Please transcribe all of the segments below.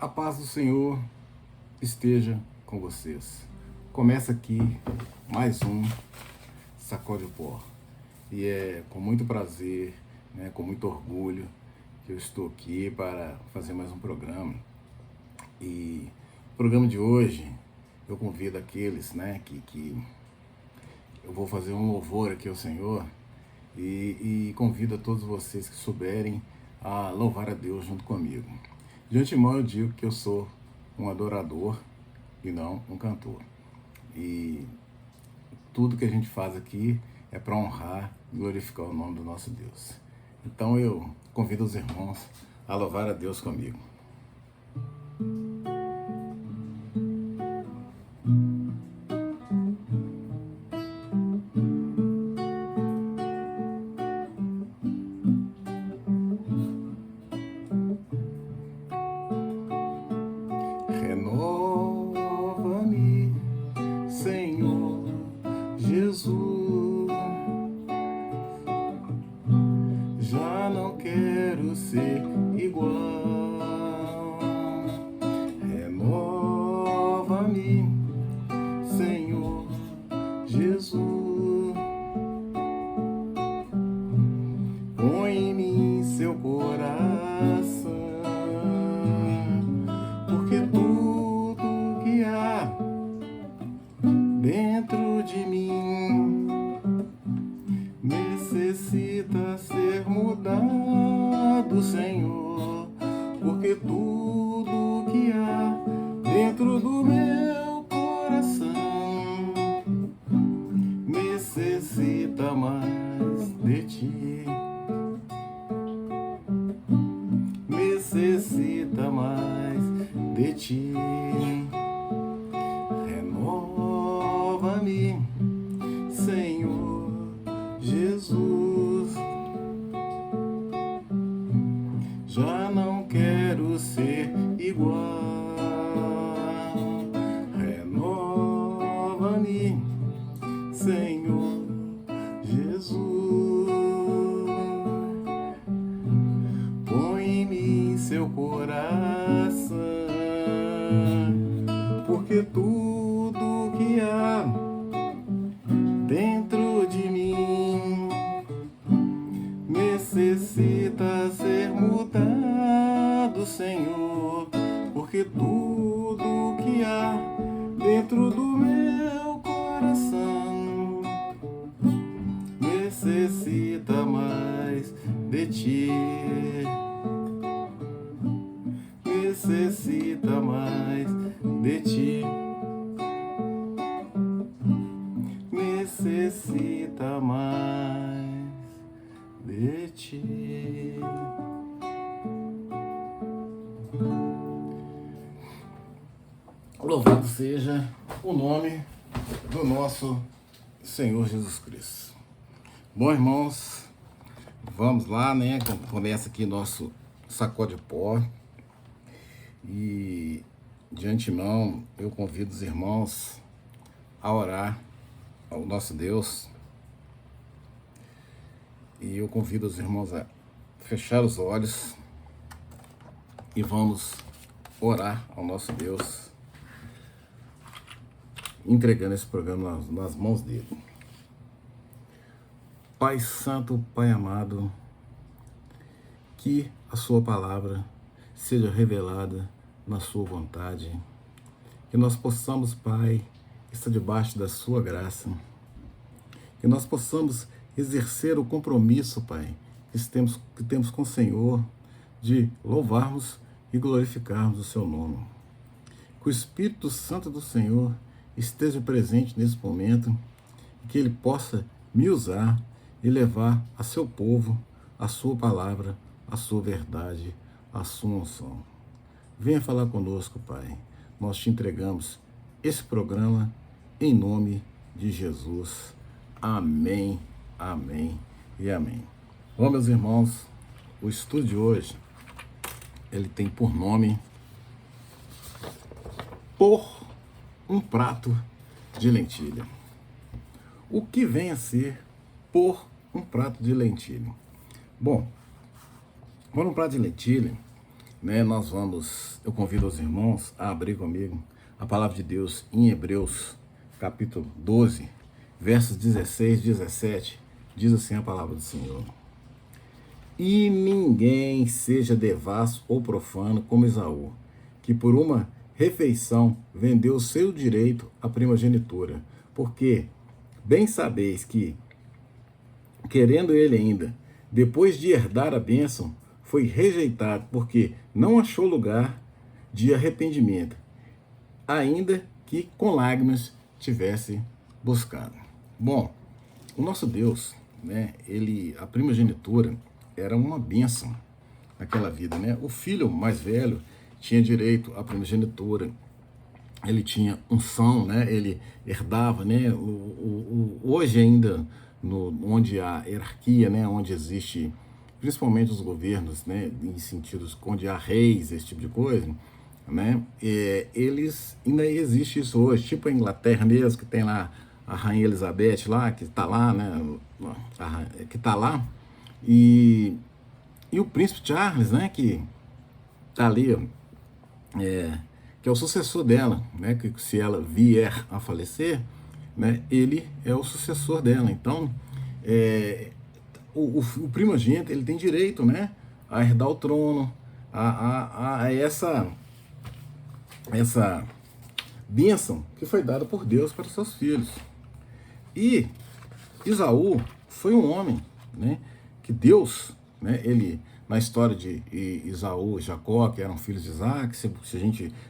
A paz do Senhor esteja com vocês. Começa aqui mais um Sacode o Pó. E é com muito prazer, com muito orgulho que eu estou aqui para fazer mais um programa. E o programa de hoje eu convido aqueles que eu vou fazer um louvor aqui ao Senhor e convido a todos vocês que souberem a louvar a Deus junto comigo. De antemão eu digo que eu sou um adorador e não um cantor. E tudo que a gente faz aqui é para honrar e glorificar o nome do nosso Deus. Então eu convido os irmãos a louvar a Deus comigo. Renova-me, Senhor Jesus. Já não quero ser igual. Renova-me, Senhor Jesus. Põe em mim seu coração, porque tudo que há dentro de mim necessita ser mudado, Senhor, porque tudo que há dentro do meu coração necessita mais de ti, necessita mais de ti. Renova-me, Senhor Jesus. Já não quero ser igual. Renova-me, Senhor Jesus. Põe em mim seu coração, porque tudo que há dentro de mim necessita ser mudado, Senhor, porque tudo que há dentro do meu coração necessita mais de ti, necessita mais de ti, necessita mais de ti. Louvado seja o nome do nosso Senhor Jesus Cristo. Bom, irmãos, vamos lá, Começa aqui nosso Sacode Pó. E de antemão eu convido os irmãos a orar ao nosso Deus. E eu convido os irmãos a fechar os olhos e vamos orar ao nosso Deus, entregando esse programa nas mãos dele. Pai Santo, Pai amado, que a sua palavra seja revelada na sua vontade, que nós possamos, Pai, estar debaixo da sua graça, que nós possamos exercer o compromisso, Pai, que temos com o Senhor, de louvarmos e glorificarmos o seu nome. Que o Espírito Santo do Senhor esteja presente nesse momento e que ele possa me usar e levar a seu povo a sua palavra, a sua verdade, a sua unção. Venha falar conosco, Pai. Nós te entregamos esse programa em nome de Jesus. Amém, amém e amém. Bom, meus irmãos, o estudo de hoje, ele tem por nome Por um Prato de Lentilha. O que vem a ser por um prato de lentilha? Bom, por um prato de lentilha, né, eu convido os irmãos a abrir comigo a palavra de Deus em Hebreus, capítulo 12, versos 16 e 17, diz assim a palavra do Senhor. E ninguém seja devasso ou profano como Esaú, que por uma refeição vendeu o seu direito à primogenitura, porque bem sabeis que, querendo ele ainda, depois de herdar a bênção, foi rejeitado, porque não achou lugar de arrependimento, ainda que com lágrimas tivesse buscado. Bom, o nosso Deus, né, a primogenitura era uma bênção naquela vida, né? O filho mais velho tinha direito à primogenitura, ele tinha unção, né? Ele herdava, né? Hoje ainda, onde há hierarquia, né? Onde existe, principalmente os governos, né? Em sentidos onde há reis, esse tipo de coisa, né? Eles ainda existe isso hoje, tipo a Inglaterra mesmo, que tem lá a Rainha Elizabeth lá, que está lá, né? Que está lá, e o Príncipe Charles, né? Que está ali, que é o sucessor dela, né? Que se ela vier a falecer, né? Ele é o sucessor dela. Então, o primogênito, ele tem direito, né? A herdar o trono, a essa bênção que foi dada por Deus para os seus filhos. E Esaú foi um homem, né? Que Deus, né? Ele, na história de Esaú e Jacó, que eram filhos de Isaac, se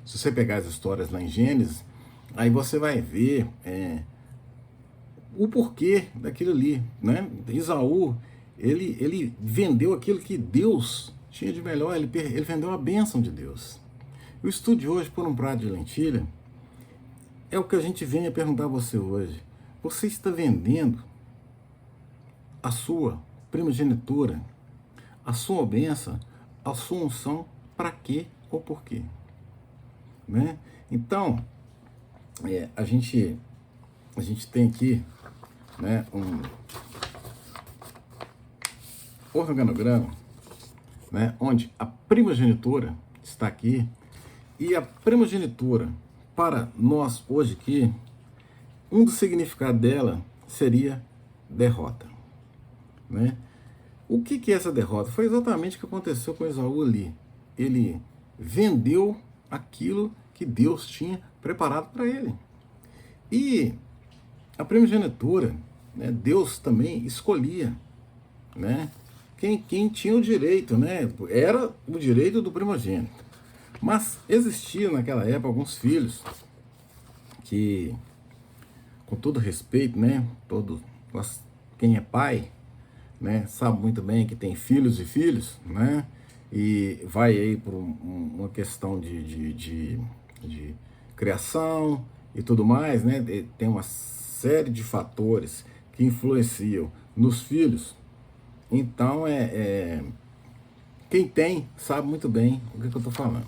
você pegar as histórias lá em Gênesis, aí você vai ver o porquê daquilo ali, né? Esaú, ele vendeu aquilo que Deus tinha de melhor, ele vendeu a bênção de Deus. O estudo de hoje, por um prato de lentilha, é o que a gente vem a perguntar a você hoje. Você está vendendo a sua primogenitura, a sua bênção, a sua unção, para quê ou por quê? Né? Então, a gente tem aqui, né, um organograma, né, onde a primogenitura está aqui, e a primogenitura, para nós hoje aqui, um dos significados dela seria derrota, né? O que é essa derrota? Foi exatamente o que aconteceu com Esaú ali. Ele vendeu aquilo que Deus tinha preparado para ele. E a primogenitura, né, Deus também escolhia, né, quem tinha o direito, né? Era o direito do primogênito. Mas existia naquela época alguns filhos que, com todo respeito, né, quem é pai, né, sabe muito bem que tem filhos e filhos, né, e vai aí por uma questão de criação e tudo mais, né, tem uma série de fatores que influenciam nos filhos. Então, quem tem sabe muito bem o que eu estou falando.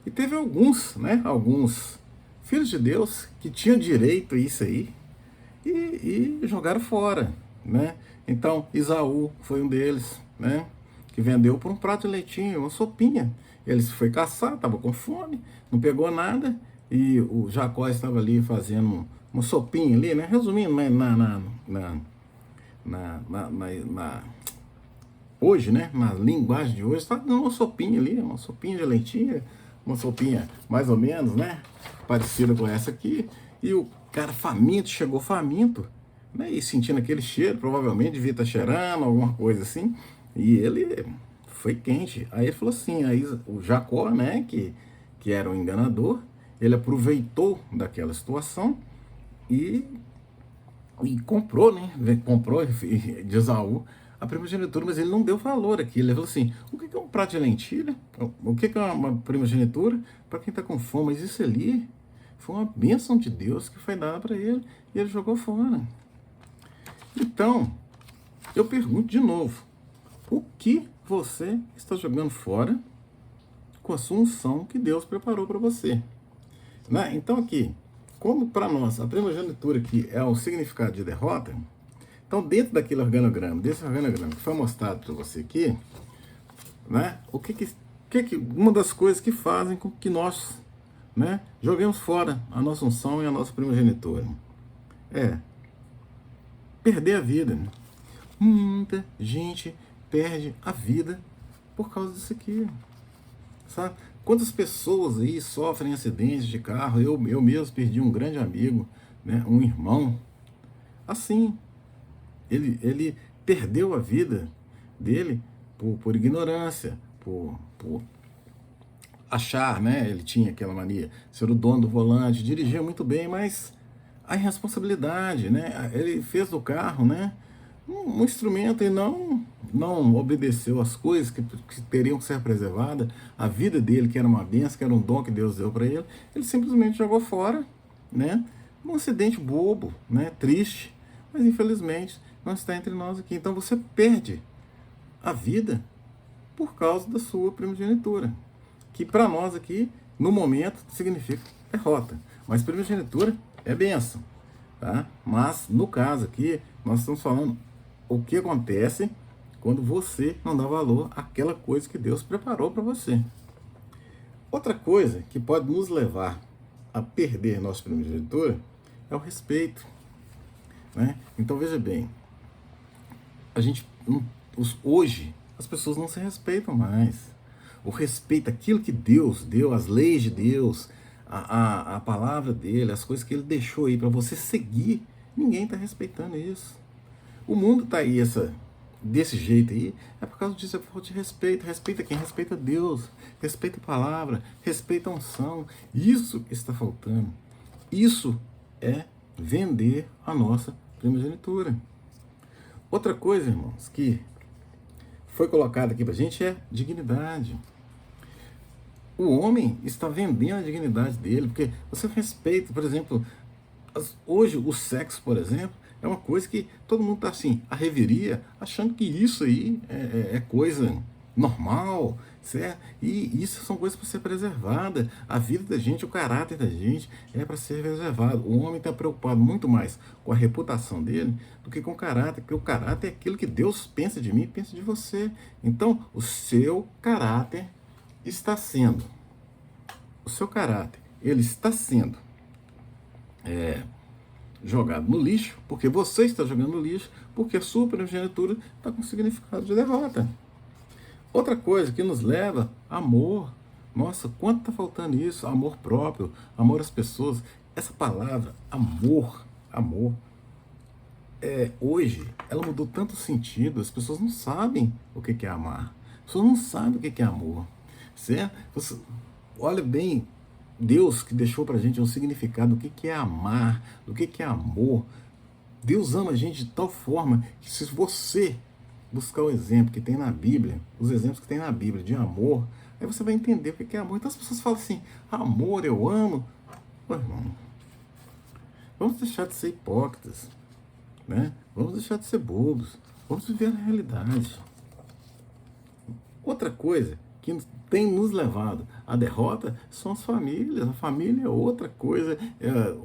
E teve alguns filhos de Deus que tinham direito a isso aí e jogaram fora, né? Então, Esaú foi um deles, né? Que vendeu por um prato de leitinho, uma sopinha. Ele foi caçar, estava com fome, não pegou nada, e o Jacó estava ali fazendo uma sopinha ali, né? Resumindo, hoje, né? Na linguagem de hoje, está dando uma sopinha ali, uma sopinha de leitinho, uma sopinha mais ou menos, né? Parecida com essa aqui. E o cara faminto, chegou faminto, né? E sentindo aquele cheiro, provavelmente devia estar cheirando, alguma coisa assim. E ele foi quente. Aí ele falou assim, aí o Jacó, né? Que era um enganador, ele aproveitou daquela situação e comprou, né? Comprou de Esaú a primogenitura, mas ele não deu valor aqui. Ele falou assim, o que é um prato de lentilha? O que é uma primogenitura? Para quem está com fome. Mas isso ali foi uma bênção de Deus que foi dada para ele, e ele jogou fora. Então, eu pergunto de novo, o que você está jogando fora com a sua unção que Deus preparou para você? Né? Então aqui, como para nós a primogenitura aqui é o significado de derrota, então dentro daquele organograma, desse organograma que foi mostrado para você aqui, né, o que uma das coisas que fazem com que nós, né, joguemos fora a nossa unção e a nossa primogenitura é perder a vida. Muita gente perde a vida por causa disso aqui, sabe? Quantas pessoas aí sofrem acidentes de carro? Eu mesmo perdi um grande amigo, né, um irmão, assim, ele perdeu a vida dele por ignorância, por achar, né? Ele tinha aquela mania, ser o dono do volante, dirigia muito bem, mas a irresponsabilidade, né? Ele fez do carro, né, um instrumento e não obedeceu às coisas que teriam que ser preservadas, a vida dele, que era uma bênção, que era um dom que Deus deu para ele simplesmente jogou fora, né? Um acidente bobo, né? Triste, mas infelizmente não está entre nós aqui. Então você perde a vida por causa da sua primogenitura, que para nós aqui, no momento, significa derrota. Mas primogenitura é bênção, tá? Mas, no caso aqui, nós estamos falando o que acontece quando você não dá valor àquela coisa que Deus preparou para você. Outra coisa que pode nos levar a perder nossa primogenitura é o respeito, né? Então, veja bem, hoje, as pessoas não se respeitam mais. O respeito, aquilo que Deus deu, as leis de Deus, a palavra dele, as coisas que ele deixou aí para você seguir, ninguém está respeitando isso. O mundo está aí desse jeito aí, é por causa disso, é por falta de respeito. Respeita quem? Respeita Deus, respeita a palavra, respeita a unção. Isso está faltando. Isso é vender a nossa primogenitura. Outra coisa, irmãos, que foi colocado aqui para a gente é dignidade. O homem está vendendo a dignidade dele, porque você respeita, por exemplo, hoje o sexo, por exemplo, é uma coisa que todo mundo está assim, a reveria, achando que isso aí é coisa normal, certo? E isso são coisas para ser preservada. A vida da gente, o caráter da gente é para ser preservado. O homem está preocupado muito mais com a reputação dele do que com o caráter, porque o caráter é aquilo que Deus pensa de mim e pensa de você. Então, o seu caráter está sendo, ele está sendo jogado no lixo, porque você está jogando no lixo, porque a sua primogenitura está com significado de derrota. Outra coisa que nos leva, amor. Nossa, quanto está faltando isso? Amor próprio, amor às pessoas. Essa palavra, amor, hoje, ela mudou tanto sentido, as pessoas não sabem o que é amar. As pessoas não sabem o que é amor. Certo? Você, olha bem, Deus que deixou pra gente um significado do que é amar, do que é amor. Deus ama a gente de tal forma que se você buscar o exemplo que tem na Bíblia, os exemplos que tem na Bíblia de amor, aí você vai entender o que é amor. Então as pessoas falam assim, amor, eu amo. Pô, irmão, vamos deixar de ser hipócritas, né? Vamos deixar de ser bobos, vamos viver a realidade. Outra coisa que tem nos levado à derrota são as famílias. A família é outra coisa.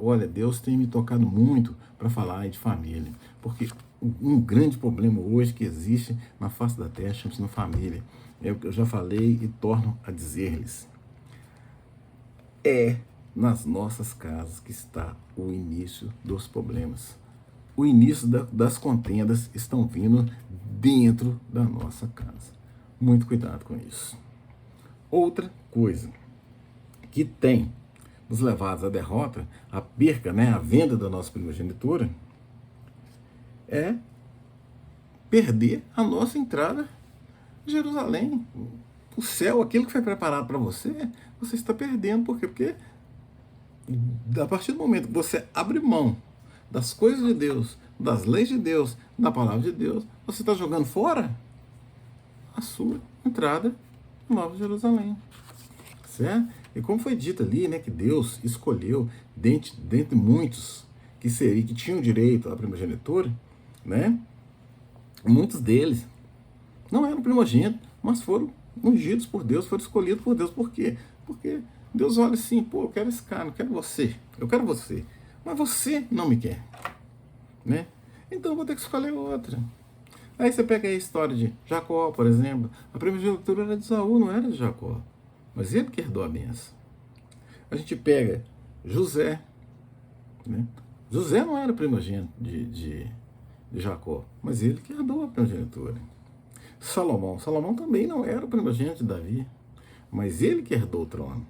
Olha, Deus tem me tocado muito para falar de família, porque um grande problema hoje que existe na face da terra chama-se família. É o que eu já falei e torno a dizer-lhes. É nas nossas casas que está o início dos problemas. O início das contendas estão vindo dentro da nossa casa. Muito cuidado com isso. Outra coisa que tem nos levado à derrota, à perca, né, à venda da nossa primogenitura, é perder a nossa entrada em Jerusalém. O céu, aquilo que foi preparado para você, você está perdendo. Por quê? Porque a partir do momento que você abre mão das coisas de Deus, das leis de Deus, da palavra de Deus, você está jogando fora a sua entrada em Nova Jerusalém, certo? E como foi dito ali, né, que Deus escolheu dentre muitos que tinham direito à primogenitura, né? Muitos deles não eram primogênitos, mas foram ungidos por Deus, foram escolhidos por Deus. Por quê? Porque Deus olha assim, pô, eu quero esse cara, eu quero você, mas você não me quer, né? Então eu vou ter que escolher outra. Aí você pega a história de Jacó, por exemplo. A primogenitura era de Esaú, não era de Jacó. Mas ele que herdou a bênção. A gente pega José, né? José não era primogênito de Jacó, mas ele que herdou a primogenitura. Salomão também não era o primogênito de Davi, mas ele que herdou o trono.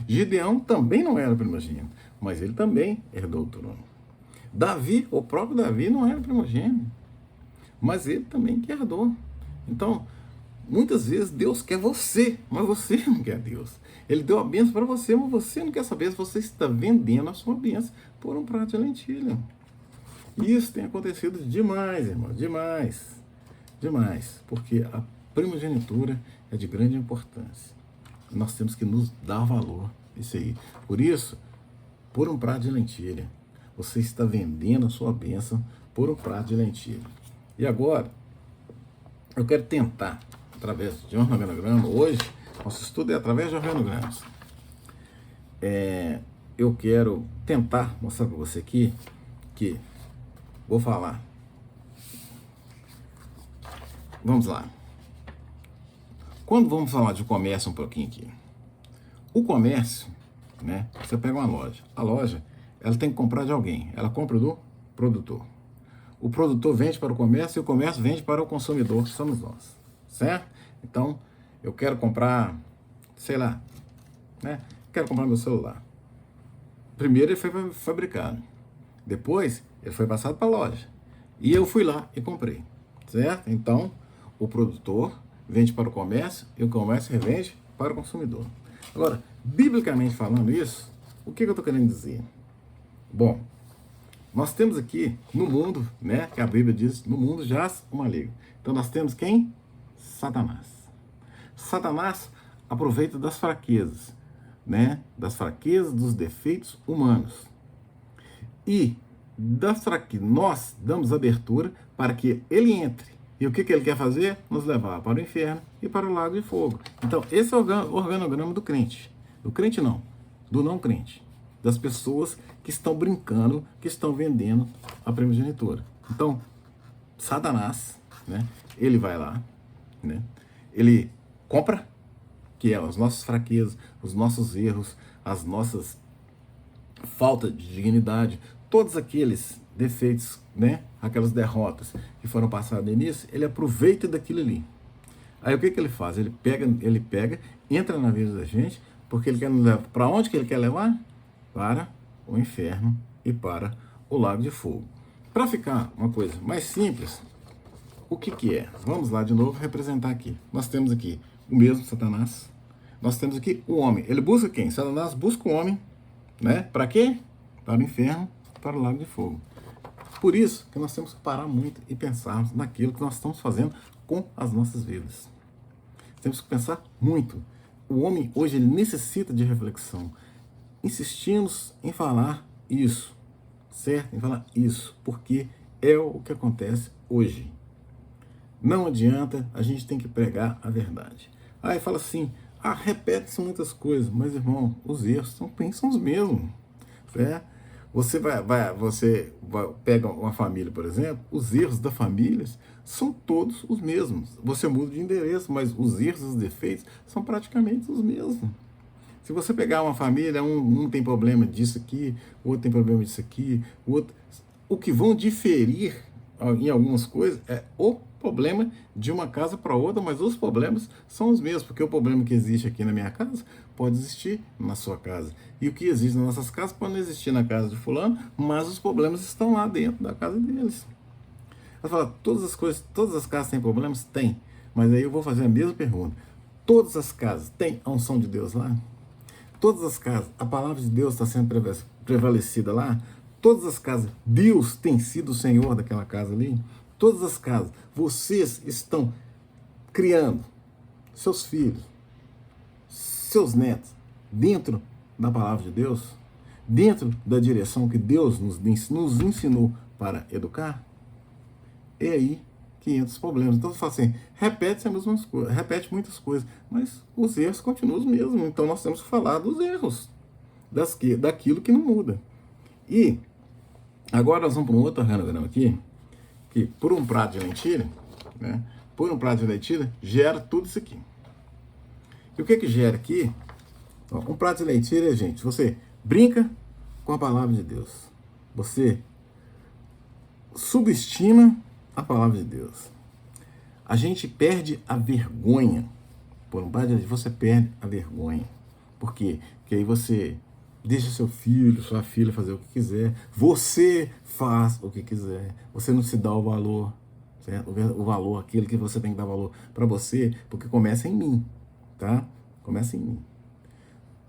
Gideão também não era primogênito, mas ele também herdou o trono. Davi, o próprio Davi, não era primogênito, mas ele também que herdou. Então, muitas vezes Deus quer você, mas você não quer Deus. Ele deu a bênção para você, mas você não quer saber se você está vendendo a sua bênção por um prato de lentilha. Isso tem acontecido demais, irmão, demais. Demais, porque a primogenitura é de grande importância. Nós temos que nos dar valor isso aí. Por isso, por um prato de lentilha, você está vendendo a sua bênção por um prato de lentilha. E agora, eu quero tentar, através de um organograma, hoje, nosso estudo é através de organogramas. Eu quero tentar mostrar para você aqui que, vou falar, vamos lá. Quando vamos falar de comércio um pouquinho aqui, o comércio, né? Você pega uma loja. A loja, ela tem que comprar de alguém. Ela compra do produtor. O produtor vende para o comércio e o comércio vende para o consumidor, que somos nós. Certo? Então, eu quero comprar, sei lá, né? Quero comprar meu celular. Primeiro ele foi fabricado. Depois, ele foi passado para a loja. E eu fui lá e comprei. Certo? Então, o produtor vende para o comércio e o comércio revende para o consumidor. Agora, biblicamente falando isso, o que eu estou querendo dizer? Bom, nós temos aqui no mundo, né, que a Bíblia diz, no mundo jaz o maligno. Então nós temos quem? Satanás. Satanás aproveita das fraquezas, né, das fraquezas, dos defeitos humanos. E das fraquezas, nós damos abertura para que ele entre. E o que ele quer fazer? Nos levar para o inferno e para o lago de fogo. Então, esse é o organograma do crente. Do crente não, do não crente. Das pessoas que estão brincando, que estão vendendo a primogenitura. Então, Satanás, né, ele vai lá, né, ele compra, que é as nossas fraquezas, os nossos erros, as nossas faltas de dignidade, todos aqueles defeitos, né, aquelas derrotas que foram passadas no início, ele aproveita daquilo ali. Aí o que ele faz? Ele pega, entra na vida da gente, porque ele quer nos levar. Para onde que ele quer levar? Para o inferno e para o lago de fogo. Para ficar uma coisa mais simples, o que é? Vamos lá de novo representar aqui. Nós temos aqui o mesmo Satanás. Nós temos aqui o homem. Ele busca quem? Satanás busca o homem, né? Para quê? Para o inferno, para o lago de fogo. Por isso que nós temos que parar muito e pensarmos naquilo que nós estamos fazendo com as nossas vidas. Temos que pensar muito. O homem hoje ele necessita de reflexão. Insistimos em falar isso, certo? Em falar isso, porque é o que acontece hoje. Não adianta, a gente tem que pregar a verdade. Aí fala assim, repete-se muitas coisas, mas irmão, os erros são os mesmos, certo? Você pega uma família, por exemplo, os erros da família são todos os mesmos. Você muda de endereço, mas os erros e os defeitos são praticamente os mesmos. Se você pegar uma família, um tem problema disso aqui, o outro tem problema disso aqui, o que vão diferir em algumas coisas é o problema de uma casa para outra, mas os problemas são os mesmos, porque o problema que existe aqui na minha casa pode existir na sua casa. E o que existe nas nossas casas pode não existir na casa de fulano, mas os problemas estão lá dentro da casa deles. Você fala, todas as casas têm problemas? Tem. Mas aí eu vou fazer a mesma pergunta. Todas as casas têm a unção de Deus lá? Todas as casas, a palavra de Deus está sendo prevalecida lá? Todas as casas, Deus tem sido o Senhor daquela casa ali? Todas as casas, vocês estão criando seus filhos, seus netos, dentro da palavra de Deus? Dentro da direção que Deus nos ensinou para educar? É aí que entra os problemas. Então você fala assim, repete as mesmas coisas, repete muitas coisas, mas os erros continuam os mesmos. Então nós temos que falar dos erros, daquilo que não muda. E agora nós vamos para um outro organograma aqui, que por um prato de lentilha, né? Por um prato de lentilha, gera tudo isso aqui. E o que gera aqui? Ó, um prato de lentilha, gente, você brinca com a palavra de Deus. Você subestima a palavra de Deus. A gente perde a vergonha. Por um prato de lentilha, você perde a vergonha. Por quê? Porque aí você deixa seu filho, sua filha fazer o que quiser. Você faz o que quiser. Você não se dá o valor, certo? O valor, aquilo que você tem que dar valor para você, porque começa em mim, tá? Começa em mim.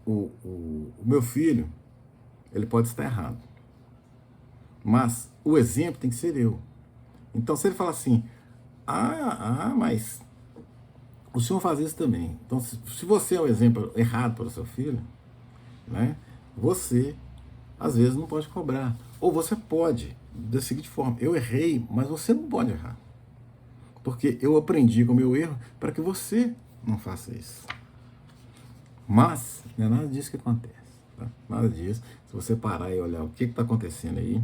O meu filho, ele pode estar errado, mas o exemplo tem que ser eu. Então, se ele falar assim, mas o senhor faz isso também. Então, se você é o exemplo errado para o seu filho, né, você, às vezes, não pode cobrar. Ou você pode, da seguinte forma, eu errei, mas você não pode errar. Porque eu aprendi com o meu erro para que você não faça isso. Mas, não é nada disso que acontece. Tá? Nada disso. Se você parar e olhar o que está acontecendo aí,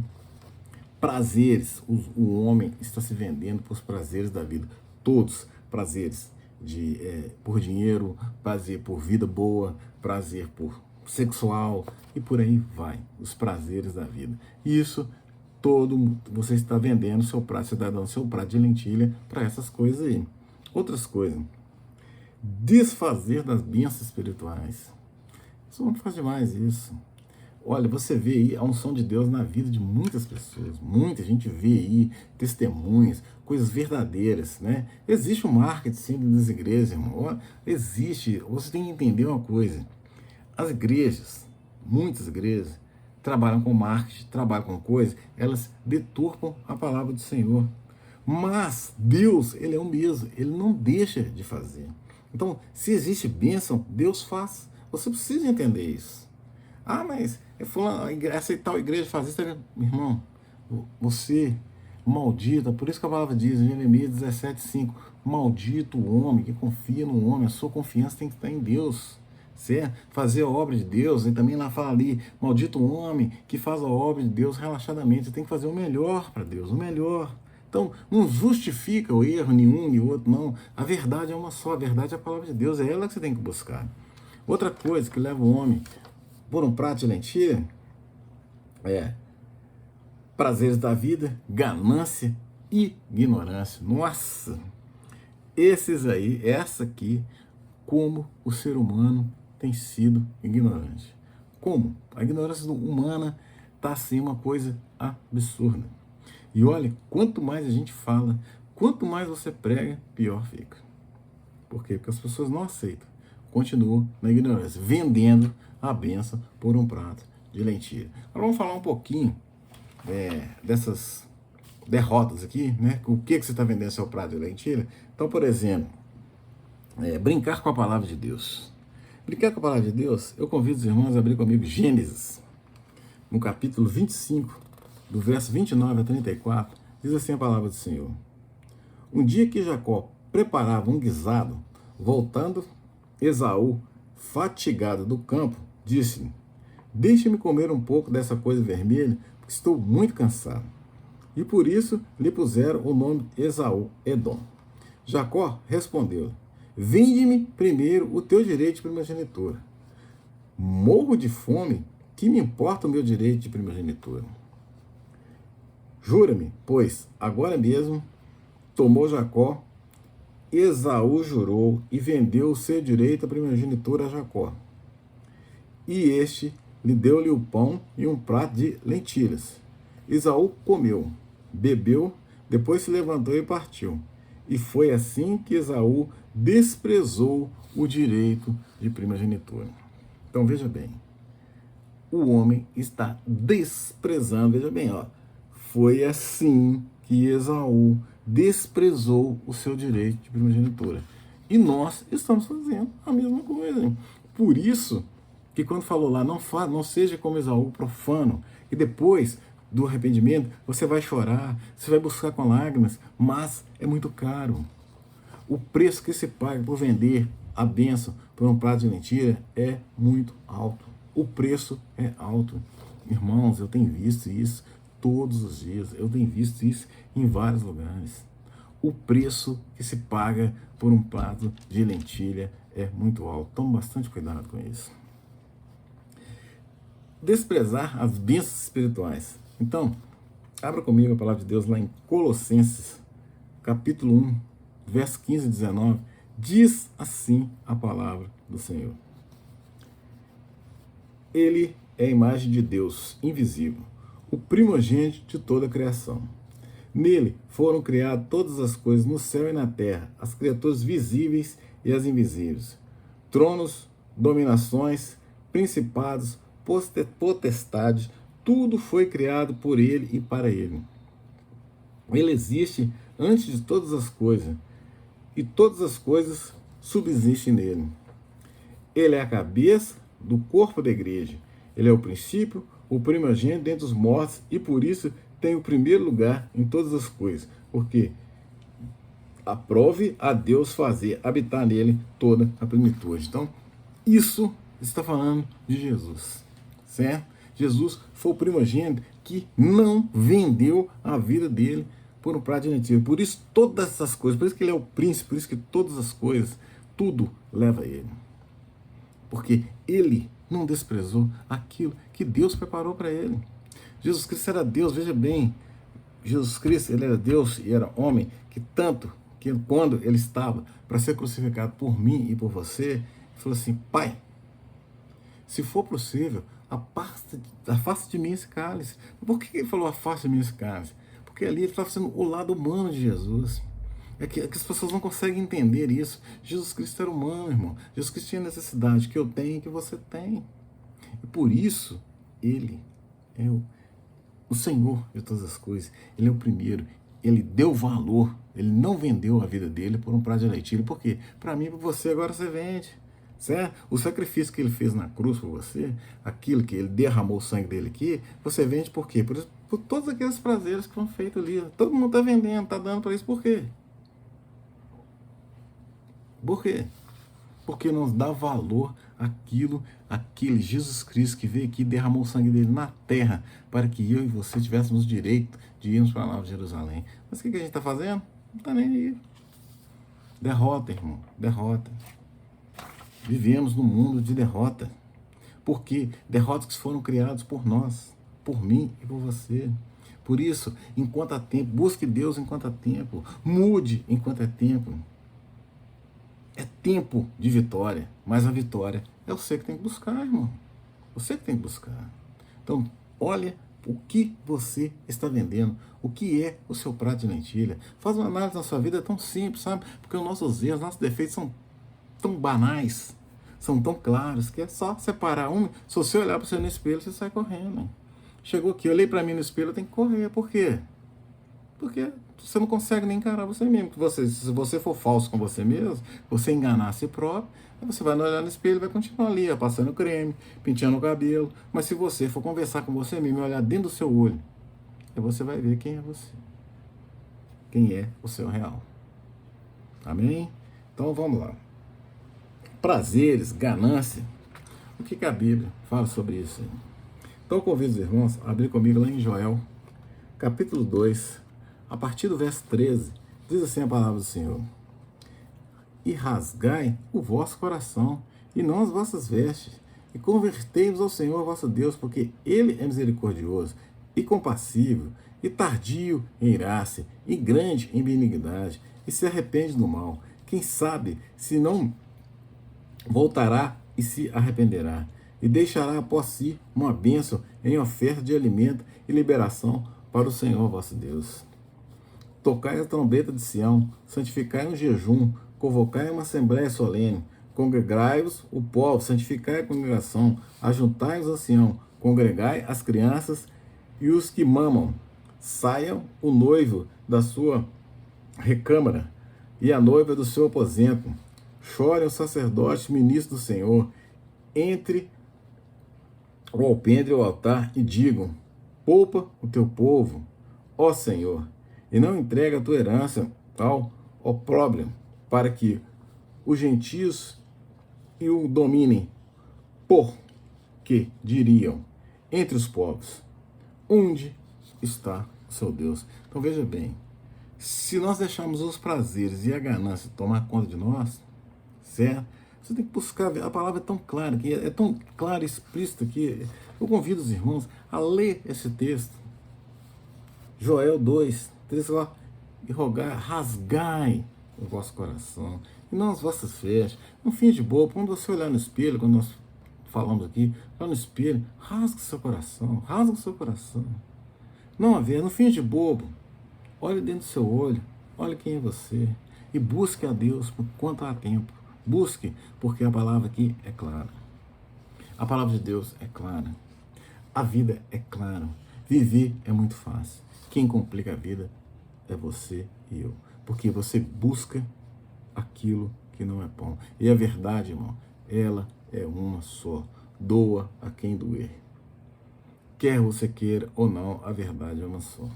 prazeres, o homem está se vendendo por prazeres da vida. Todos prazeres por dinheiro, prazer por vida boa, prazer por sexual e por aí vai. Os prazeres da vida. Isso, você está vendendo seu prato, você está dando seu prato de lentilha para essas coisas aí. Outras coisas. Desfazer das bênçãos espirituais. Isso não faz demais isso. Olha, você vê aí a unção de Deus na vida de muitas pessoas. Muita gente vê aí testemunhos, coisas verdadeiras, né? Existe um marketing sim das igrejas, irmão. Existe. Você tem que entender uma coisa. As igrejas, muitas igrejas, trabalham com marketing, trabalham com coisas, elas deturpam a palavra do Senhor. Mas Deus, Ele é o mesmo. Ele não deixa de fazer. Então, se existe bênção, Deus faz. Você precisa entender isso. Mas essa tal igreja faz isso. Irmão, você, maldita, por isso que a palavra diz em Jeremias 17:5, maldito o homem que confia no homem, a sua confiança tem que estar em Deus, certo? Fazer a obra de Deus, e também lá fala ali, maldito o homem que faz a obra de Deus relaxadamente, você tem que fazer o melhor para Deus, o melhor. Então, não justifica o erro nenhum nem outro, não. A verdade é uma só, a verdade é a palavra de Deus, é ela que você tem que buscar. Outra coisa que leva o homem por um prato de lentilha prazeres da vida, ganância e ignorância. Nossa! Essa aqui, como o ser humano tem sido ignorante. Como? A ignorância humana está assim uma coisa absurda. E olha, quanto mais a gente fala, quanto mais você prega, pior fica. Por quê? Porque as pessoas não aceitam. Continuam na ignorância, vendendo a benção por um prato de lentilha. Agora vamos falar um pouquinho dessas derrotas aqui, né? O que você está vendendo seu prato de lentilha? Então, por exemplo, brincar com a palavra de Deus. Brincar com a palavra de Deus, eu convido os irmãos a abrir comigo Gênesis, no capítulo 25, do verso 29 a 34, diz assim a palavra do Senhor. Um dia que Jacó preparava um guisado, voltando, Esaú, fatigado do campo, disse-lhe, deixe-me comer um pouco dessa coisa vermelha, porque estou muito cansado. E por isso lhe puseram o nome Esaú, Edom. Jacó respondeu, vende-me primeiro o teu direito de primogenitura. Morro de fome, que me importa o meu direito de primogenitura? Jura-me, pois, agora mesmo, tomou Jacó, Esaú jurou e vendeu o seu direito à primogenitura a Jacó. E este lhe deu-lhe o pão e um prato de lentilhas. Esaú comeu, bebeu, depois se levantou e partiu. E foi assim que Esaú desprezou o direito de primogenitura. Então veja bem, o homem está desprezando, veja bem, foi assim que Esaú desprezou o seu direito de primogenitura. E nós estamos fazendo a mesma coisa. Por isso que quando falou lá, não seja como Esaú profano, e depois do arrependimento você vai chorar, você vai buscar com lágrimas, mas é muito caro. O preço que se paga por vender a bênção por um prato de lentilha é muito alto. O preço é alto. Irmãos, eu tenho visto isso todos os dias. Eu tenho visto isso em vários lugares. o preço que se paga por um prato de lentilha é muito alto. Tome bastante cuidado com isso. Desprezar as bênçãos espirituais. Então, abra comigo a palavra de Deus lá em Colossenses, capítulo 1, verso 15 e 19. Diz assim a palavra do Senhor. Ele é a imagem de Deus invisível, o primogênito de toda a criação. Nele foram criadas todas as coisas no céu e na terra, as criaturas visíveis e as invisíveis, tronos, dominações, principados, potestades, tudo foi criado por ele e para ele. Ele existe antes de todas as coisas, e todas as coisas subsistem nele. Ele é a cabeça do corpo da igreja. Ele é o princípio, o primogênito dentre os mortos, e por isso tem o primeiro lugar em todas as coisas. Porque aprove a Deus fazer habitar nele toda a plenitude. Então, isso está falando de Jesus, certo? Jesus foi o primogênito que não vendeu a vida dele por um prato de lentilha. Por isso, todas essas coisas, por isso que ele é o príncipe, por isso que todas as coisas, tudo leva a ele. Porque ele não desprezou aquilo que Deus preparou para ele. Jesus Cristo era Deus, veja bem, Jesus Cristo, ele era Deus e era homem, que tanto que quando ele estava para ser crucificado por mim e por você, ele falou assim: Pai, se for possível, afasta de mim esse cálice. Por que ele falou afasta de mim esse cálice? Porque ali ele estava sendo o lado humano de Jesus. É que as pessoas não conseguem entender isso. Jesus Cristo era humano, irmão. Jesus Cristo tinha necessidade que eu tenho e que você tem. E por isso, ele é o Senhor de todas as coisas. Ele é o primeiro. Ele deu valor. Ele não vendeu a vida dele por um prato de lentilha. Por quê? Para mim e para você, agora você vende. Certo? O sacrifício que ele fez na cruz por você, aquilo que ele derramou o sangue dele aqui, você vende por quê? Por todos aqueles prazeres que foram feitos ali. Todo mundo está vendendo, está dando para isso. Por quê? Por quê? Porque nos dá valor aquele Jesus Cristo que veio aqui e derramou o sangue dele na terra para que eu e você tivéssemos direito de irmos para a Nova Jerusalém. Mas o que a gente está fazendo? Não está nem aí. Derrota, irmão. Derrota. Vivemos num mundo de derrota. Por quê? Derrotas que foram criadas por nós, por mim e por você. Por isso, enquanto há tempo, busque Deus enquanto há tempo. Mude enquanto é tempo. É tempo de vitória, mas a vitória é você que tem que buscar, irmão. Você que tem que buscar. Então, olha o que você está vendendo, o que é o seu prato de lentilha. Faz uma análise na sua vida, é tão simples, sabe? Porque os nossos erros, nossos defeitos são tão banais, são tão claros, que é só separar um. Se você olhar para você no espelho, você sai correndo. Chegou aqui, eu olhei para mim no espelho, eu tenho que correr. Por quê? Porque você não consegue nem encarar você mesmo. Se você for falso com você mesmo, você enganar a si próprio, você vai olhar no espelho e vai continuar ali, passando creme, penteando o cabelo. Mas se você for conversar com você mesmo e olhar dentro do seu olho, aí você vai ver quem é você. Quem é o seu real. Amém? Então vamos lá. Prazeres, ganância. O que a Bíblia fala sobre isso? Então eu convido os irmãos a abrir comigo lá em Joel, capítulo 2, a partir do verso 13, diz assim a palavra do Senhor: E rasgai o vosso coração, e não as vossas vestes, e convertei-vos ao Senhor vosso Deus, porque Ele é misericordioso, e compassivo, e tardio em irar-se, e grande em benignidade, e se arrepende do mal. Quem sabe se não voltará e se arrependerá, e deixará após si uma bênção em oferta de alimento e liberação para o Senhor vosso Deus. Tocai a trombeta de Sião, santificai um jejum, convocai uma assembléia solene, congregai-vos o povo, santificai a congregação, ajuntai os anciãos, congregai as crianças e os que mamam. Saiam o noivo da sua recâmara e a noiva do seu aposento. Chorem os sacerdotes, ministros do Senhor, entre o alpendre e o altar, e digam: poupa o teu povo, ó Senhor, e não entrega a tua herança ao opróbrio, para que os gentios e o dominem, porque diriam entre os povos: onde está o seu Deus? Então veja bem, Se nós deixarmos os prazeres e a ganância tomar conta de nós, certo? Você tem que buscar, a palavra é tão clara, que é tão clara e explícita que eu convido os irmãos a ler esse texto. Joel 2, 3, e rogar, rasgai o vosso coração, e não as vossas vestes. No fim de bobo, quando você olhar no espelho, quando nós falamos aqui, lá no espelho, rasga o seu coração, rasga o seu coração. Não haver, no fim de bobo, olhe dentro do seu olho, olhe quem é você, e busque a Deus por quanto há tempo. Busque, porque a palavra aqui é clara. A palavra de Deus é clara. A vida é clara. Viver é muito fácil. Quem complica a vida é você e eu. Porque você busca aquilo que não é bom. E a verdade, irmão, ela é uma só. Doa a quem doer. Quer você queira ou não, a verdade é uma só.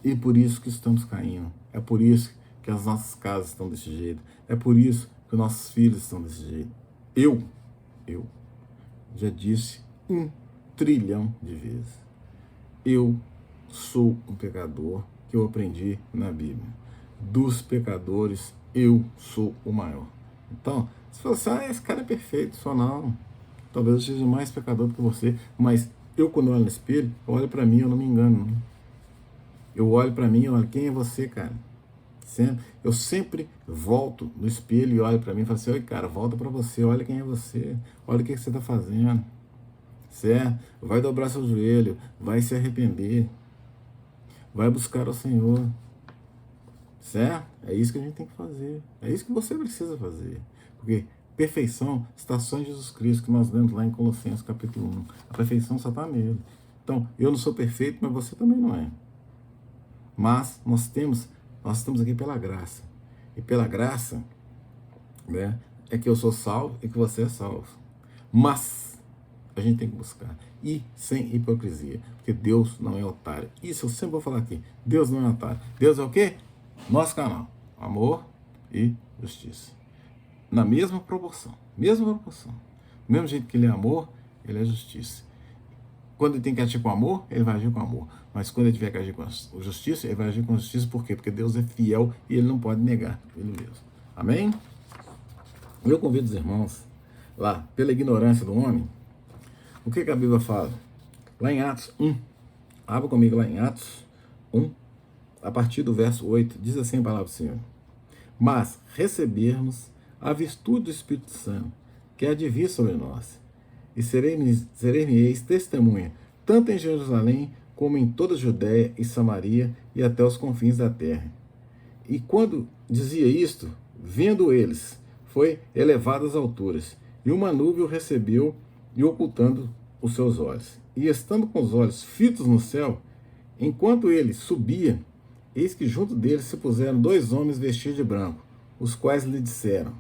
E por isso que estamos caindo. É por isso que as nossas casas estão desse jeito. É por isso que nossos filhos estão desse jeito. Eu já disse 1 trilhão de vezes. Eu sou um pecador que eu aprendi na Bíblia. Dos pecadores, eu sou o maior. Então, se você fala assim, esse cara é perfeito, só não. Talvez eu seja mais pecador do que você, mas eu, quando olho no espelho, eu olho para mim, eu não me engano. Não. Eu olho para mim, eu olho, quem é você, cara? Eu sempre volto no espelho e olho para mim e falo assim, oi, cara, volta para você, olha quem é você, olha o que você está fazendo, certo? Vai dobrar seu joelho, vai se arrepender, vai buscar o Senhor, certo? É isso que a gente tem que fazer, é isso que você precisa fazer, porque perfeição está só em Jesus Cristo, que nós lemos lá em Colossenses capítulo 1, a perfeição só está nele. Então, eu não sou perfeito, mas você também não é. Mas nós estamos aqui pela graça. E pela graça, né, é que eu sou salvo e que você é salvo. Mas a gente tem que buscar. E sem hipocrisia. Porque Deus não é otário. Isso eu sempre vou falar aqui. Deus não é otário. Deus é o quê? Nosso canal. Amor e justiça. Na mesma proporção. Mesma proporção. Do mesmo jeito que ele é amor, ele é justiça. Quando ele tem que agir com amor, ele vai agir com amor. Mas quando ele tiver que agir com justiça, ele vai agir com justiça. Por quê? Porque Deus é fiel e ele não pode negar ele mesmo. Amém? Eu convido os irmãos lá, pela ignorância do homem, o que a Bíblia fala? Lá em Atos 1, abra comigo lá em Atos 1, a partir do verso 8, diz assim a palavra do Senhor. Mas recebermos a virtude do Espírito Santo, que há de vir sobre nós, e sereis testemunha, tanto em Jerusalém, como em toda a Judéia e Samaria, e até os confins da terra. E quando dizia isto, vendo eles, foi elevado às alturas, e uma nuvem o recebeu, e ocultando os seus olhos. E estando com os olhos fitos no céu, enquanto ele subia, eis que junto dele se puseram 2 homens vestidos de branco, os quais lhe disseram,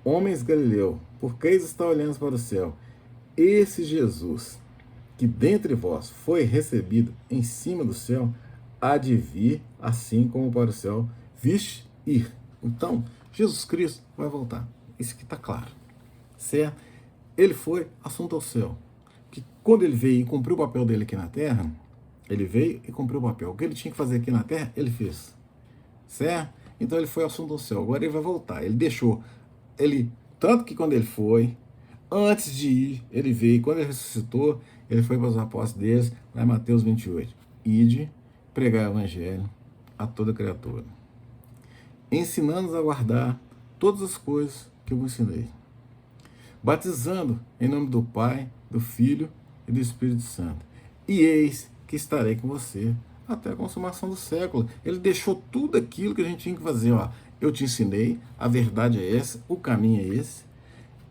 homens Galileu, por que está olhando para o céu? Esse Jesus, que dentre vós foi recebido em cima do céu, há de vir assim como para o céu viste ir. Então, Jesus Cristo vai voltar. Isso aqui está claro. Certo? Ele foi assunto ao céu. Que quando ele veio e cumpriu o papel dele aqui na terra, ele veio e cumpriu o papel. O que ele tinha que fazer aqui na terra, ele fez. Certo? Então ele foi assunto ao céu. Agora ele vai voltar. Ele deixou. Tanto que quando ele foi, antes de ir, ele veio. Quando ele ressuscitou, ele foi para os apóstolos deles, lá em Mateus 28. Ide, pregar o evangelho a toda criatura, ensinando-os a guardar todas as coisas que eu vos ensinei, batizando em nome do Pai, do Filho e do Espírito Santo. E eis que estarei com você até a consumação do século. Ele deixou tudo aquilo que a gente tinha que fazer. Ó, eu te ensinei, a verdade é essa, o caminho é esse.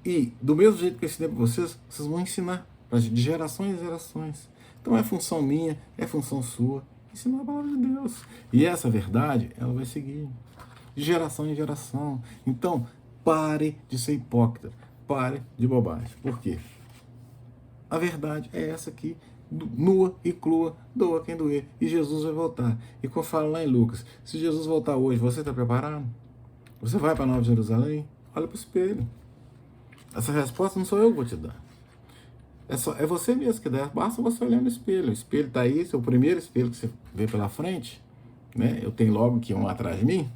E do mesmo jeito que eu ensinei para vocês, vocês vão ensinar de gerações em gerações. Então é função minha, é função sua, ensinar a palavra de Deus. E essa verdade, ela vai seguir de geração em geração. Então, pare de ser hipócrita, pare de bobagem. Por quê? A verdade é essa aqui, nua e crua, doa quem doer, e Jesus vai voltar. E como eu falo lá em Lucas, se Jesus voltar hoje, você está preparado? Você vai para Nova Jerusalém? Olha para o espelho. Essa resposta não sou eu que vou te dar. É você mesmo que dá. Basta você olhar no espelho. O espelho está aí, seu primeiro espelho que você vê pela frente. né? Eu tenho logo que um atrás de mim.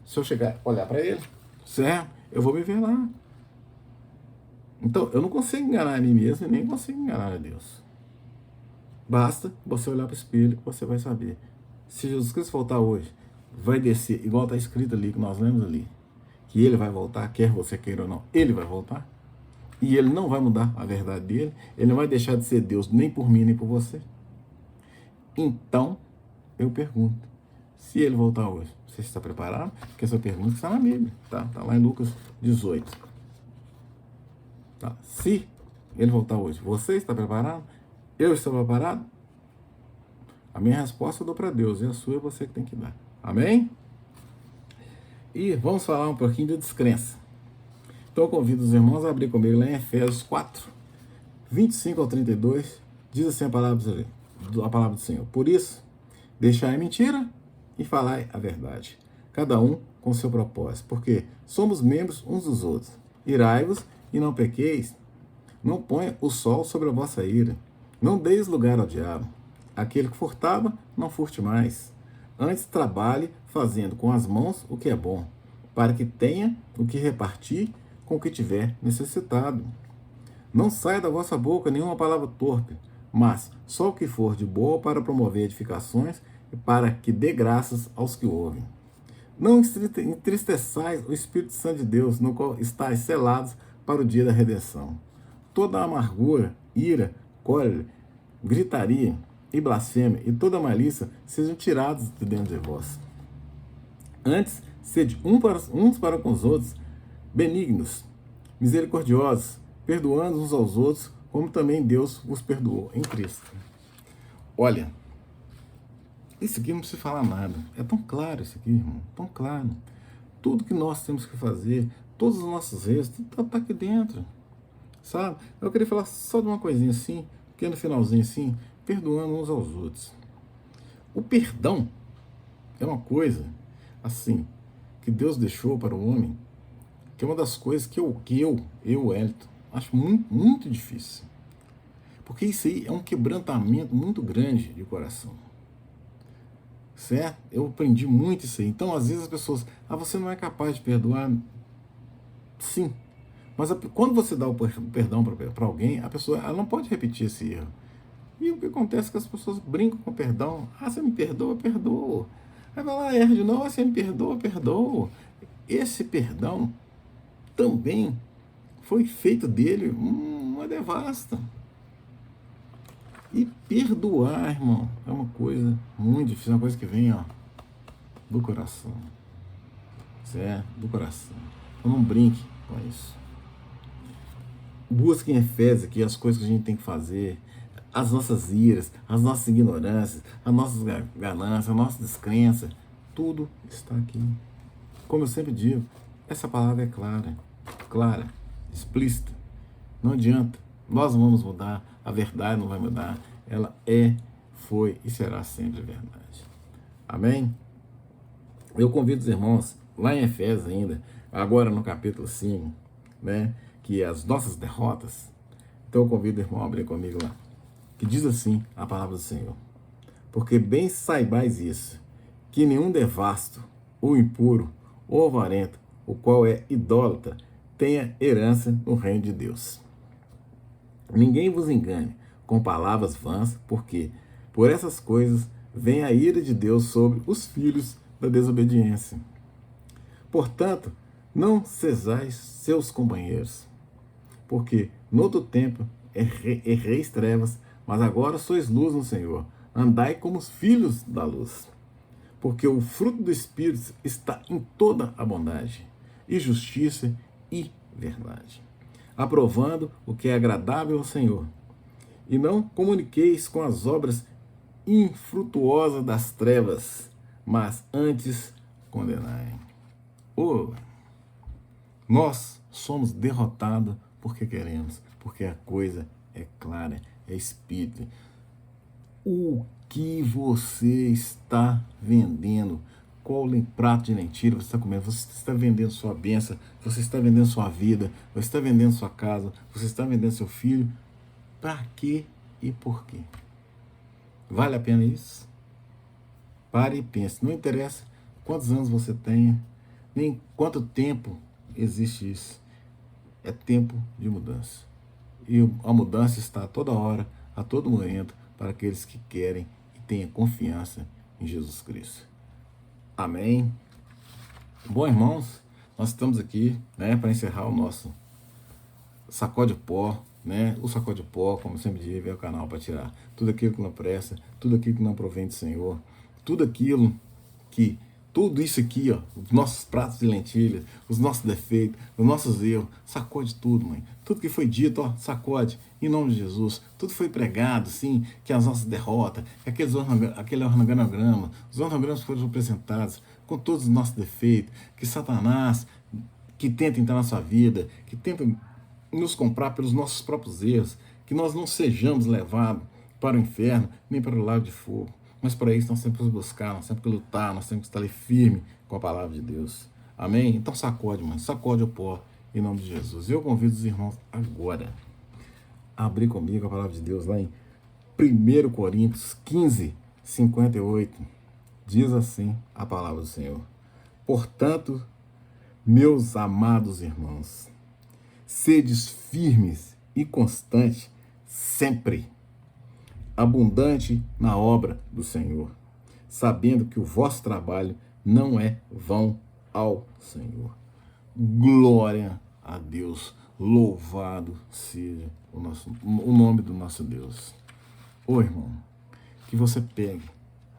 Se eu chegar, olhar para ele, certo? Eu vou me ver lá. Então, eu não consigo enganar a mim mesmo e nem consigo enganar a Deus. Basta você olhar para o espelho que você vai saber. Se Jesus Cristo voltar hoje, vai descer, igual está escrito ali, que nós lemos ali, que ele vai voltar, quer você queira ou não, ele vai voltar. E ele não vai mudar a verdade dele, ele não vai deixar de ser Deus nem por mim nem por você. Então, eu pergunto, se ele voltar hoje, você está preparado? Porque essa pergunta está na Bíblia, tá? Está lá em Lucas 18. Tá? Se ele voltar hoje, você está preparado? Eu estou preparado? A minha resposta eu dou para Deus, e a sua é você que tem que dar. Amém? E vamos falar um pouquinho de descrença. Então eu convido os irmãos a abrir comigo lá em Efésios 4, 25 ao 32, diz assim a palavra do Senhor. Por isso, deixai a mentira e falai a verdade, cada um com seu propósito, porque somos membros uns dos outros. Irai-vos e não pequeis, não ponha o sol sobre a vossa ira, não deis lugar ao diabo. Aquele que furtava, não furte mais. Antes trabalhe fazendo com as mãos o que é bom, para que tenha o que repartir com o que tiver necessitado. Não saia da vossa boca nenhuma palavra torpe, mas só o que for de boa para promover edificações e para que dê graças aos que ouvem. Não entristeçais o Espírito Santo de Deus, no qual estáis selados para o dia da redenção. Toda amargura, ira, cólera, gritaria e blasfêmia e toda malícia sejam tirados de dentro de vós. Antes, sede uns para com os outros benignos, misericordiosos, perdoando uns aos outros, como também Deus vos perdoou em Cristo. Olha, isso aqui não precisa falar nada. É tão claro isso aqui, irmão, tão claro. Tudo que nós temos que fazer, todos os nossos erros, tudo está aqui dentro, sabe? Eu queria falar só de uma coisinha assim, porque no finalzinho assim, perdoando uns aos outros. O perdão é uma coisa, assim, que Deus deixou para o homem, que é uma das coisas que eu, Elton, acho muito, muito difícil. Porque isso aí é um quebrantamento muito grande de coração. Certo? Eu aprendi muito isso aí. Então, às vezes as pessoas, você não é capaz de perdoar. Sim. Mas quando você dá o perdão para alguém, a pessoa ela não pode repetir esse erro. E o que acontece é que as pessoas brincam com o perdão. Você me perdoa? Perdoa. Aí vai lá, erra de novo, você me perdoa? Perdoa. Esse perdão também foi feito dele uma devasta. E perdoar, irmão, é uma coisa muito difícil, uma coisa que vem, do coração. Certo? Do coração. Então não brinque com isso. Busque em Efésios aqui as coisas que a gente tem que fazer, as nossas iras, as nossas ignorâncias, as nossas ganâncias, a nossa descrença, tudo está aqui. Como eu sempre digo, essa palavra é clara, explícita. Não adianta, nós não vamos mudar, a verdade não vai mudar, ela foi e será sempre verdade. Amém? Eu convido os irmãos, lá em Efésios ainda, agora no capítulo 5, né, que é as nossas derrotas. Então eu convido o irmão a abrir comigo lá, que diz assim a palavra do Senhor. Porque bem saibais isso, que nenhum devasto, ou impuro, ou avarento, o qual é idólatra, tenha herança no reino de Deus. Ninguém vos engane com palavras vãs, porque por essas coisas vem a ira de Deus sobre os filhos da desobediência. Portanto, não sejais seus companheiros, porque no outro tempo erreis trevas, mas agora sois luz no Senhor. Andai como os filhos da luz, porque o fruto do Espírito está em toda a bondade, e justiça e verdade, aprovando o que é agradável ao Senhor. E não comuniqueis com as obras infrutuosas das trevas, mas antes condenai. Nós somos derrotados porque queremos, porque a coisa é clara, é espírito. O que você está vendendo? Qual prato de lentilha você está comendo? Você está vendendo sua bênção, você está vendendo sua vida, você está vendendo sua casa, você está vendendo seu filho. Para quê e por quê? Vale a pena isso? Pare e pense. Não interessa quantos anos você tenha, nem quanto tempo existe isso. É tempo de mudança. E a mudança está a toda hora, a todo momento, para aqueles que querem e tenham confiança em Jesus Cristo. Amém? Bom, irmãos, nós estamos aqui, né, para encerrar o nosso sacode pó, né? O sacode pó, como sempre digo, é o canal para tirar tudo aquilo que não presta, tudo aquilo que não provém do Senhor, tudo aquilo que, tudo isso aqui, ó, os nossos pratos de lentilha, os nossos defeitos, os nossos erros, sacode tudo, mãe. Tudo que foi dito, ó, sacode, em nome de Jesus. Tudo foi pregado, sim, que as nossas derrotas, que aquele organograma, os organogramas foram apresentados com todos os nossos defeitos, que Satanás, que tenta entrar na sua vida, que tenta nos comprar pelos nossos próprios erros, que nós não sejamos levados para o inferno, nem para o lago de fogo. Mas para isso nós temos que buscar, nós temos que lutar, nós temos que estar ali firme com a palavra de Deus. Amém? Então sacode, mãe, sacode o pó, em nome de Jesus. Eu convido os irmãos agora a abrir comigo a palavra de Deus lá em 1 Coríntios 15, 58. Diz assim a palavra do Senhor. Portanto, meus amados irmãos, sedes firmes e constantes sempre, abundante na obra do Senhor, sabendo que o vosso trabalho não é vão ao Senhor. Glória a Deus, louvado seja o nome do nosso Deus. Ô irmão, que você pegue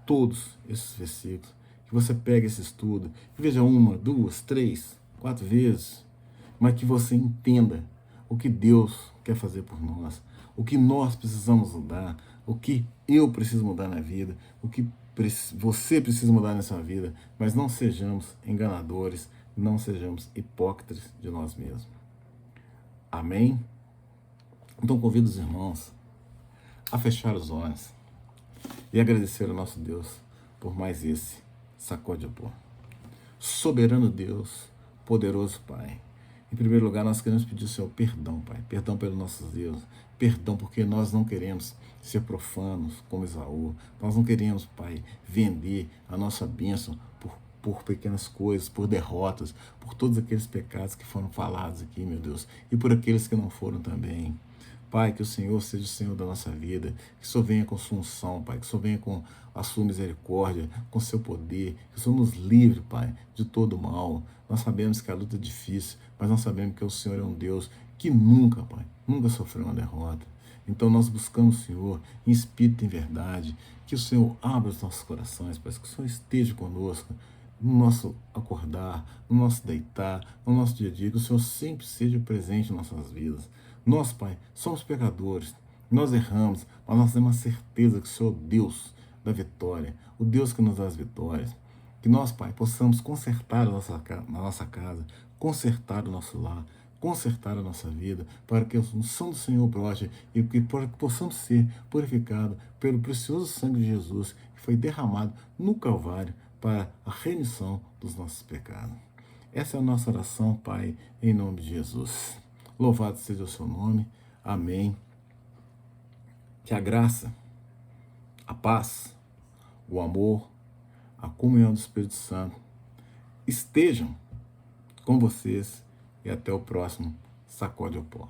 todos esses versículos, que você pegue esse estudo, e veja 1, 2, 3, 4 vezes, mas que você entenda o que Deus quer fazer por nós, o que nós precisamos mudar, o que eu preciso mudar na vida, o que você precisa mudar nessa vida, mas não sejamos enganadores, não sejamos hipócritas de nós mesmos. Amém? Então convido os irmãos a fechar os olhos e agradecer ao nosso Deus por mais esse sacode pó. Soberano Deus, poderoso Pai, em primeiro lugar nós queremos pedir ao Senhor perdão, Pai, perdão pelos nossos erros, perdão porque nós não queremos ser profanos como Esaú, nós não queremos, Pai, vender a nossa bênção por pequenas coisas, por derrotas, por todos aqueles pecados que foram falados aqui, meu Deus, e por aqueles que não foram também. Pai, que o Senhor seja o Senhor da nossa vida, que o Senhor venha com sua unção, Pai, que o Senhor venha com a sua misericórdia, com o seu poder, que o Senhor nos livre, Pai, de todo mal. Nós sabemos que a luta é difícil, mas nós sabemos que o Senhor é um Deus que nunca, Pai, nunca sofreu uma derrota. Então nós buscamos o Senhor em espírito e em verdade, que o Senhor abra os nossos corações, Pai, que o Senhor esteja conosco, no nosso acordar, no nosso deitar, no nosso dia a dia, que o Senhor sempre seja presente em nossas vidas. Nós, Pai, somos pecadores, nós erramos, mas nós temos a certeza que o Senhor é o Deus da vitória, o Deus que nos dá as vitórias. Que nós, Pai, possamos consertar a nossa casa, consertar o nosso lar, consertar a nossa vida, para que a unção do Senhor brote e que possamos ser purificados pelo precioso sangue de Jesus que foi derramado no Calvário para a remissão dos nossos pecados. Essa é a nossa oração, Pai, em nome de Jesus. Louvado seja o seu nome. Amém. Que a graça, a paz, o amor, a comunhão do Espírito Santo estejam com vocês e até o próximo Sacode o Pó.